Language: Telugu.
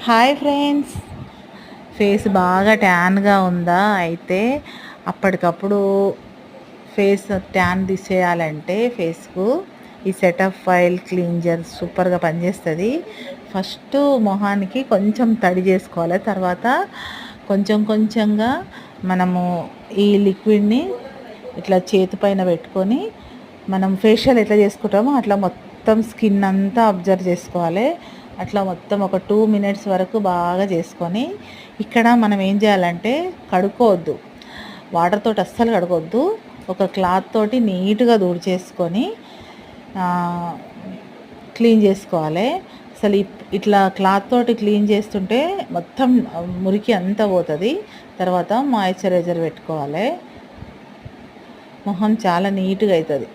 Hi friends. ఫేస్ బాగా ట్యాన్గా ఉందా? అయితే అప్పటికప్పుడు ఫేస్ ట్యాన్ తీసేయాలంటే ఫేస్కు ఈ సెటప్ ఫైల్ క్లీన్జర్ సూపర్గా పనిచేస్తుంది. ఫస్ట్ మొహానికి కొంచెం తడి చేసుకోవాలి. తర్వాత కొంచెం కొంచెంగా మనము ఈ లిక్విడ్ని ఇట్లా చేతి పైన పెట్టుకొని మనం ఫేషియల్ ఎట్లా చేసుకుంటామో అట్లా మొత్తం స్కిన్ అంతా అబ్జర్వ్ చేసుకోవాలి. అట్లా మొత్తం ఒక 2 మినిట్స్ వరకు బాగా చేసుకొని, ఇక్కడ మనం ఏం చేయాలంటే కడుక్కోవద్దు, వాటర్ తోటి అస్సలు కడుక్కోవద్దు. ఒక క్లాత్ తోటి నీట్గా తుడిచేసుకొని క్లీన్ చేసుకోవాలి. అసలు ఇట్లా క్లాత్ తోటి క్లీన్ చేస్తుంటే మొత్తం మురికి అంతా పోతుంది. తర్వాత మాయిశ్చరైజర్ పెట్టుకోవాలి. మొహం చాలా నీట్గా అవుతుంది.